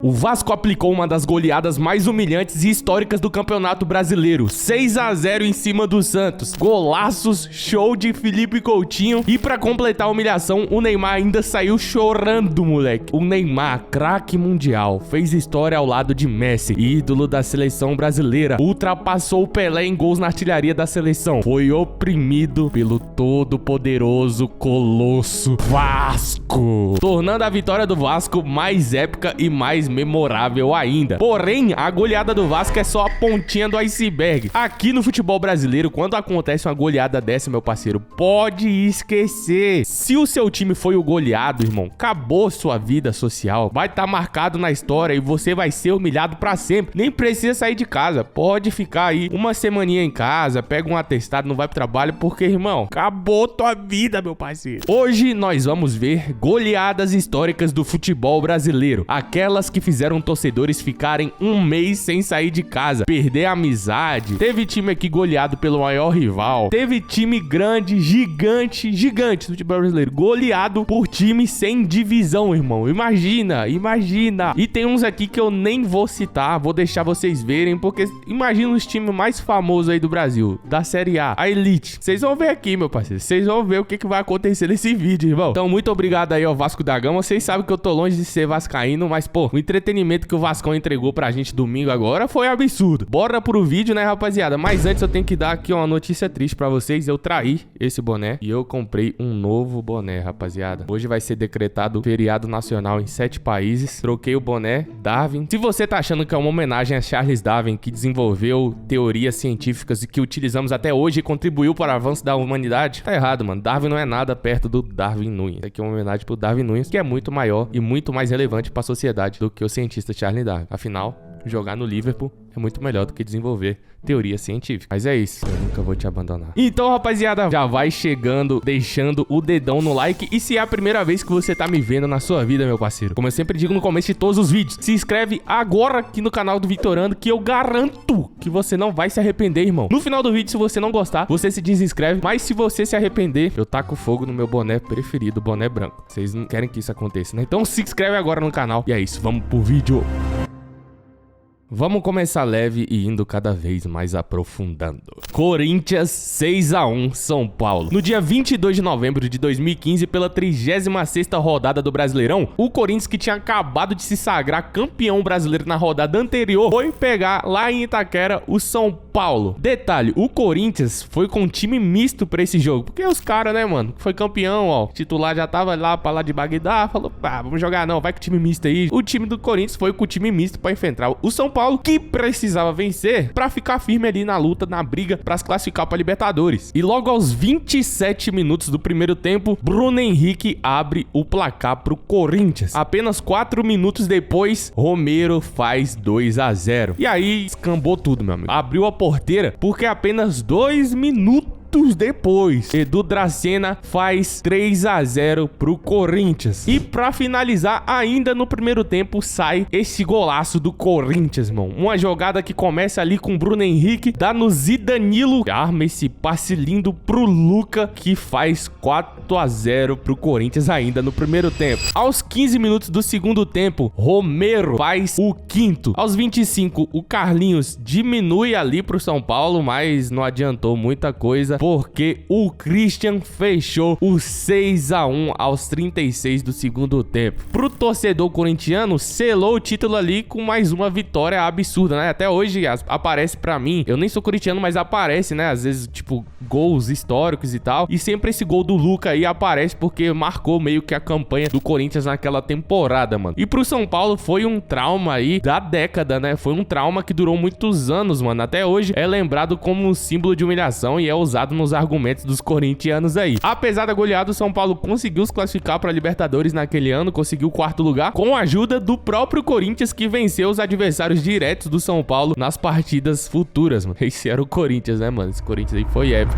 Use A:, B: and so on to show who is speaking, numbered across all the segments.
A: O Vasco aplicou uma das goleadas mais humilhantes e históricas do Campeonato Brasileiro, 6-0 em cima do Santos. Golaços, show de Felipe Coutinho e pra completar a humilhação, o Neymar ainda saiu chorando, moleque. O Neymar, craque mundial, fez história ao lado de Messi, ídolo da seleção brasileira, ultrapassou o Pelé em gols na artilharia da seleção. Foi oprimido pelo todo-poderoso Colosso Vasco, tornando a vitória do Vasco mais épica e mais memorável ainda. Porém, a goleada do Vasco é só a pontinha do iceberg. Aqui no futebol brasileiro, quando acontece uma goleada dessa, meu parceiro, pode esquecer. Se o seu time foi o goleado, irmão, acabou sua vida social. Vai estar marcado na história e você vai ser humilhado pra sempre. Nem precisa sair de casa. Pode ficar aí uma semaninha em casa, pega um atestado, não vai pro trabalho, porque, irmão, acabou tua vida, meu parceiro. Hoje nós vamos ver goleadas históricas do futebol brasileiro. Aquelas que fizeram torcedores ficarem um mês sem sair de casa, perder a amizade. Teve time aqui goleado pelo maior rival. Teve time grande, gigante do futebol brasileiro, goleado por time sem divisão, irmão. Imagina. E tem uns aqui que eu nem vou citar, vou deixar vocês verem, porque imagina os times mais famosos aí do Brasil, da Série A, a Elite. Vocês vão ver aqui, meu parceiro. Vocês vão ver o que vai acontecer nesse vídeo, irmão. Então, muito obrigado aí ao Vasco da Gama. Vocês sabem que eu tô longe de ser vascaíno, mas, pô, o entretenimento que o Vascão entregou pra gente domingo agora foi absurdo. Bora pro vídeo, né, rapaziada? Mas antes eu tenho que dar aqui uma notícia triste pra vocês. Eu traí esse boné e eu comprei um novo boné, rapaziada. Hoje vai ser decretado feriado nacional em 7 países. Troquei o boné Darwin. Se você tá achando que é uma homenagem a Charles Darwin, que desenvolveu teorias científicas e que utilizamos até hoje e contribuiu para o avanço da humanidade, tá errado, mano. Darwin não é nada perto do Darwin Núñez. Isso aqui é uma homenagem pro Darwin Núñez, que é muito maior e muito mais relevante pra sociedade do que o cientista Charles Darwin. Afinal, jogar no Liverpool é muito melhor do que desenvolver teoria científica. Mas é isso, eu nunca vou te abandonar. Então, rapaziada, já vai chegando, deixando o dedão no like. E se é a primeira vez que você tá me vendo na sua vida, meu parceiro, como eu sempre digo no começo de todos os vídeos, se inscreve agora aqui no canal do Vitorando, que eu garanto que você não vai se arrepender, irmão. No final do vídeo, se você não gostar, você se desinscreve. Mas se você se arrepender, eu taco fogo no meu boné preferido, boné branco. Vocês não querem que isso aconteça, né? Então se inscreve agora no canal. E é isso, vamos pro vídeo. Vamos começar leve e indo cada vez mais aprofundando. Corinthians 6-1 São Paulo. No dia 22 de novembro de 2015, pela 36ª rodada do Brasileirão, o Corinthians, que tinha acabado de se sagrar campeão brasileiro na rodada anterior, foi pegar lá em Itaquera o São Paulo. Detalhe, o Corinthians foi com time misto pra esse jogo, porque os caras, né, mano, foi campeão, ó, o titular já tava lá pra lá de Bagdá, falou, pá, vamos jogar não, vai com o time misto aí. O time do Corinthians foi com o time misto pra enfrentar o São Paulo, que precisava vencer pra ficar firme ali na luta, na briga pra se classificar pra Libertadores. E logo aos 27 minutos do primeiro tempo, Bruno Henrique abre o placar pro Corinthians. Apenas 4 minutos depois, Romero faz 2-0. E aí escambou tudo, meu amigo. Abriu a porteira porque apenas 2 minutos depois, Edu Dracena faz 3-0 pro Corinthians. E pra finalizar, ainda no primeiro tempo, sai esse golaço do Corinthians, irmão. Uma jogada que começa ali com Bruno Henrique, dá no Zidanilo, arma esse passe lindo pro Luca, que faz 4-0 pro Corinthians ainda no primeiro tempo. Aos 15 minutos do segundo tempo, Romero faz o quinto. Aos 25, o Carlinhos diminui ali pro São Paulo, mas não adiantou muita coisa, porque o Christian fechou o 6-1 aos 36 do segundo tempo. Pro torcedor corintiano, selou o título ali com mais uma vitória absurda, né? Até hoje aparece pra mim, eu nem sou corintiano, mas aparece, né? Às vezes, tipo, gols históricos e tal. E sempre esse gol do Luca aí aparece porque marcou meio que a campanha do Corinthians naquela temporada, mano. E pro São Paulo foi um trauma aí da década, né? Foi um trauma que durou muitos anos, mano. Até hoje é lembrado como um símbolo de humilhação e é usado nos argumentos dos corintianos aí. Apesar da goleada, o São Paulo conseguiu se classificar para Libertadores naquele ano, conseguiu o 4º lugar com a ajuda do próprio Corinthians, que venceu os adversários diretos do São Paulo nas partidas futuras, mano. Esse era o Corinthians, né, mano? Esse Corinthians aí foi épico.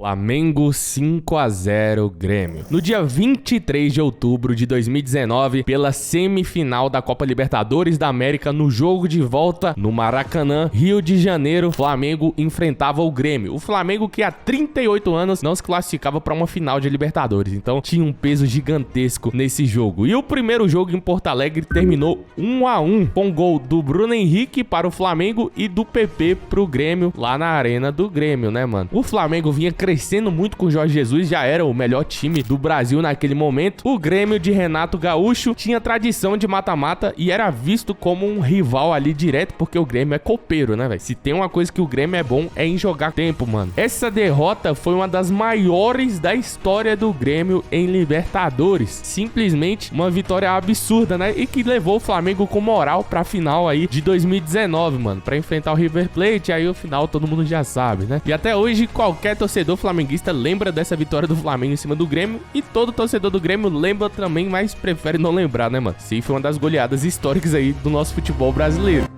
A: Flamengo 5 a 0 Grêmio. No dia 23 de outubro de 2019, pela semifinal da Copa Libertadores da América, no jogo de volta no Maracanã, Rio de Janeiro, Flamengo enfrentava o Grêmio. O Flamengo que há 38 anos não se classificava para uma final de Libertadores, então tinha um peso gigantesco nesse jogo. E o primeiro jogo em Porto Alegre terminou 1 a 1, com gol do Bruno Henrique para o Flamengo e do PP pro Grêmio, lá na arena do Grêmio, né, mano? O Flamengo vinha crescendo muito com o Jorge Jesus, já era o melhor time do Brasil naquele momento. O Grêmio de Renato Gaúcho tinha tradição de mata-mata e era visto como um rival ali direto, porque o Grêmio é copeiro, né, velho? Se tem uma coisa que o Grêmio é bom, é em jogar tempo, mano. Essa derrota foi uma das maiores da história do Grêmio em Libertadores. Simplesmente uma vitória absurda, né? E que levou o Flamengo com moral pra final aí de 2019, mano, pra enfrentar o River Plate. Aí o final todo mundo já sabe, né? E até hoje qualquer torcedor flamenguista lembra dessa vitória do Flamengo em cima do Grêmio, e todo torcedor do Grêmio lembra também, mas prefere não lembrar, né, mano? Sim, foi uma das goleadas históricas aí do nosso futebol brasileiro.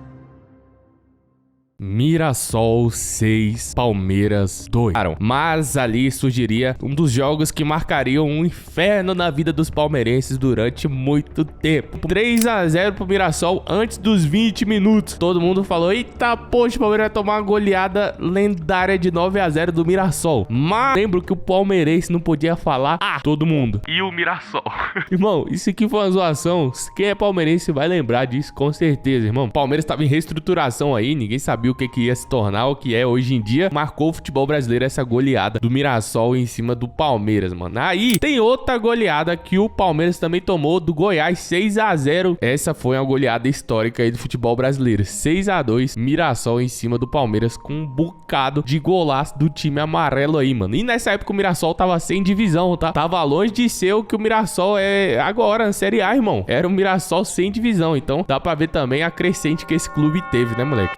A: Mirassol 6, Palmeiras 2. Mas ali surgiria um dos jogos que marcariam um inferno na vida dos palmeirenses durante muito tempo. 3 a 0 pro Mirassol antes dos 20 minutos. Todo mundo falou: eita, poxa, o Palmeiras vai tomar uma goleada lendária de 9 a 0 do Mirassol. Mas lembro que o palmeirense não podia falar todo mundo. E o Mirassol. Irmão, isso aqui foi uma zoação. Quem é palmeirense vai lembrar disso com certeza, irmão. O Palmeiras tava em reestruturação aí, ninguém sabia o que ia se tornar, o que é hoje em dia. Marcou o futebol brasileiro essa goleada do Mirassol em cima do Palmeiras, mano. Aí tem outra goleada que o Palmeiras também tomou do Goiás, 6 a 0. Essa foi uma goleada histórica aí do futebol brasileiro. 6 a 2, Mirassol em cima do Palmeiras, com um bocado de golaço do time amarelo aí, mano. E nessa época o Mirassol tava sem divisão, tá? Tava longe de ser o que o Mirassol é agora, na Série A, irmão. Era o Mirassol sem divisão, então dá pra ver também a crescente que esse clube teve, né, moleque?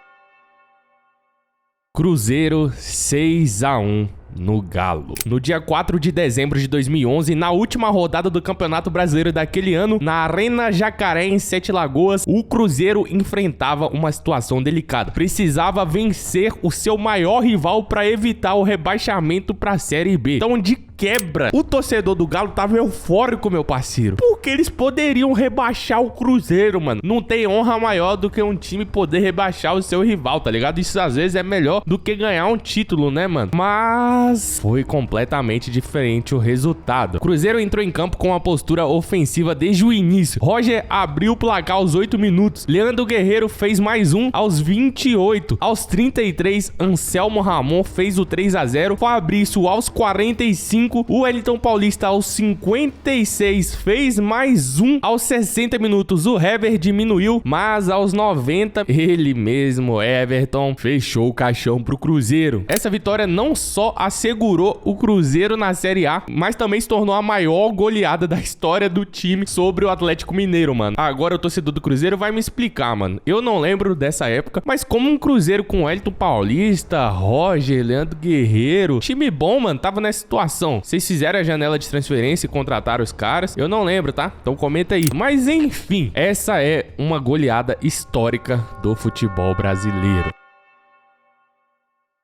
A: Cruzeiro 6 a 1 no Galo. No dia 4 de dezembro de 2011, na última rodada do Campeonato Brasileiro daquele ano, na Arena Jacaré, em Sete Lagoas, o Cruzeiro enfrentava uma situação delicada. Precisava vencer o seu maior rival para evitar o rebaixamento para a Série B. Então, de quebra, o torcedor do Galo tava eufórico, meu parceiro, porque eles poderiam rebaixar o Cruzeiro, mano. Não tem honra maior do que um time poder rebaixar o seu rival, tá ligado? Isso às vezes é melhor do que ganhar um título, né, mano? Mas foi completamente diferente o resultado. O Cruzeiro entrou em campo com uma postura ofensiva desde o início. Roger abriu o placar aos 8 minutos. Leandro Guerreiro fez mais um aos 28. Aos 33, Anselmo Ramon fez o 3 a 0. Fabrício aos 45. O Wellington Paulista aos 56 fez mais um. Aos 60 minutos o Hever diminuiu, mas aos 90 ele mesmo, Everton, fechou o caixão pro Cruzeiro. Essa vitória não só assegurou o Cruzeiro na Série A, mas também se tornou a maior goleada da história do time sobre o Atlético Mineiro, mano. Agora o torcedor do Cruzeiro vai me explicar, mano. Eu não lembro dessa época, mas como um Cruzeiro com Wellington Paulista, Roger, Leandro Guerreiro, time bom, mano, tava nessa situação. Vocês fizeram a janela de transferência e contrataram os caras? Eu não lembro, tá? Então comenta aí. Mas enfim, essa é uma goleada histórica do futebol brasileiro.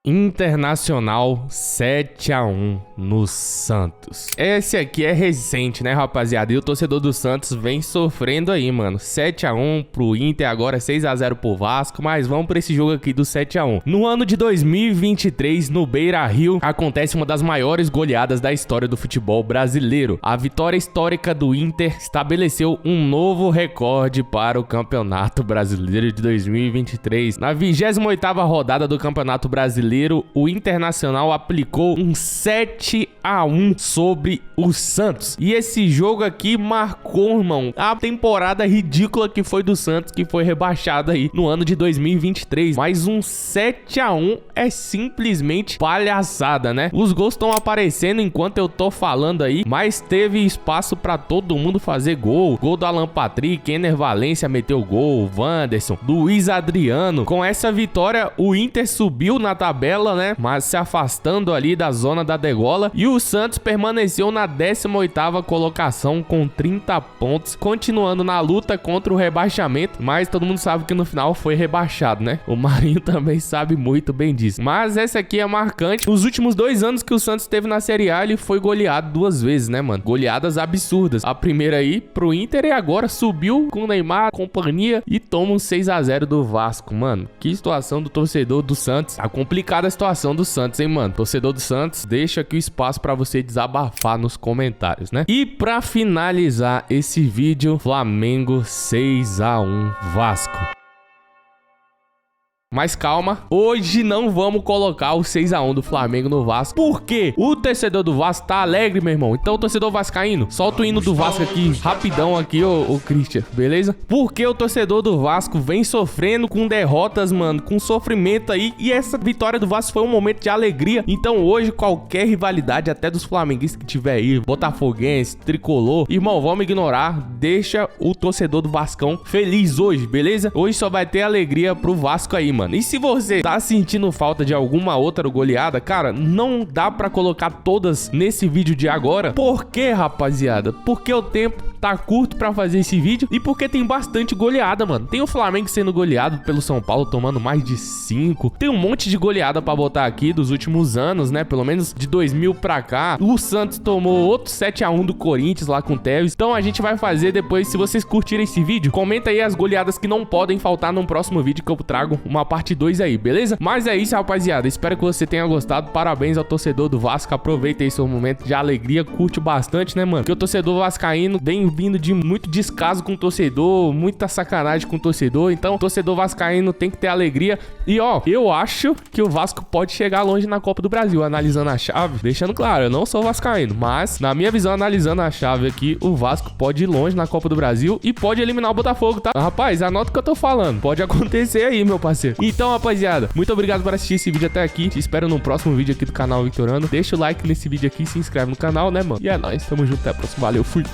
A: Internacional 7 a 1 no Santos. Esse aqui é recente, né, rapaziada? E o torcedor do Santos vem sofrendo aí, mano. 7 a 1 pro Inter, agora 6 a 0 pro Vasco, mas vamos pra esse jogo aqui do 7 a 1. No ano de 2023, no Beira-Rio, acontece uma das maiores goleadas da história do futebol brasileiro. A vitória histórica do Inter estabeleceu um novo recorde para o Campeonato Brasileiro de 2023. Na 28ª rodada do Campeonato Brasileiro, o Internacional aplicou um 7 a 1 sobre o Santos. E esse jogo aqui marcou, irmão, a temporada ridícula que foi do Santos, que foi rebaixado aí no ano de 2023. Mas um 7 a 1 é simplesmente palhaçada, né? Os gols estão aparecendo enquanto eu tô falando aí, mas teve espaço pra todo mundo fazer gol. Gol do Alan Patrick, Ener Valencia meteu gol, Wanderson, Luiz Adriano. Com essa vitória, o Inter subiu na tabela tabela, né? Mas se afastando ali da zona da degola. E o Santos permaneceu na 18ª colocação com 30 pontos, continuando na luta contra o rebaixamento. Mas todo mundo sabe que no final foi rebaixado, né? O Marinho também sabe muito bem disso. Mas essa aqui é marcante. Nos últimos 2 anos que o Santos esteve na Série A, ele foi goleado 2 vezes, né, mano? Goleadas absurdas. A primeira aí pro Inter e agora subiu com o Neymar, companhia, e toma um 6-0 do Vasco, mano. Que situação do torcedor do Santos. Tá complicada a situação do Santos, hein, mano? Torcedor do Santos, deixa aqui o espaço pra você desabafar nos comentários, né? E pra finalizar esse vídeo, Flamengo 6-1 Vasco. Mas calma, hoje não vamos colocar o 6-1 do Flamengo no Vasco. Por quê? O torcedor do Vasco tá alegre, meu irmão. Então, torcedor vascaíno, solta o hino do Vasco aqui, rapidão aqui, ô Christian, beleza? Porque o torcedor do Vasco vem sofrendo com derrotas, mano, com sofrimento aí. E essa vitória do Vasco foi um momento de alegria. Então, hoje, qualquer rivalidade, até dos flamenguistas que tiver aí, botafoguense, tricolor, irmão, vamos ignorar. Deixa o torcedor do Vascão feliz hoje, beleza? Hoje só vai ter alegria pro Vasco aí, mano. E se você tá sentindo falta de alguma outra goleada, cara, não dá pra colocar todas nesse vídeo de agora. Por quê, rapaziada? Porque o tempo tá curto pra fazer esse vídeo e porque tem bastante goleada, mano. Tem o Flamengo sendo goleado pelo São Paulo, tomando mais de 5. Tem um monte de goleada pra botar aqui dos últimos anos, né? Pelo menos de 2000 pra cá. O Santos tomou outro 7-1 do Corinthians lá com o Tevez. Então a gente vai fazer depois, se vocês curtirem esse vídeo, comenta aí as goleadas que não podem faltar no próximo vídeo que eu trago uma parte 2 aí, beleza? Mas é isso, rapaziada. Espero que você tenha gostado. Parabéns ao torcedor do Vasco. Aproveita aí seu momento de alegria. Curte bastante, né, mano? Porque o torcedor vascaíno vem vindo de muito descaso com o torcedor, muita sacanagem com o torcedor. Então, o torcedor vascaíno tem que ter alegria. E, ó, eu acho que o Vasco pode chegar longe na Copa do Brasil. Analisando a chave, deixando claro, eu não sou vascaíno, mas, na minha visão, analisando a chave aqui, o Vasco pode ir longe na Copa do Brasil e pode eliminar o Botafogo, tá? Rapaz, anota o que eu tô falando. Pode acontecer aí, meu parceiro. Então, rapaziada, muito obrigado por assistir esse vídeo até aqui. Te espero no próximo vídeo aqui do canal Victorano. Deixa o like nesse vídeo aqui, se inscreve no canal, né, mano? E é nóis, tamo junto, até a próxima. Valeu, fui!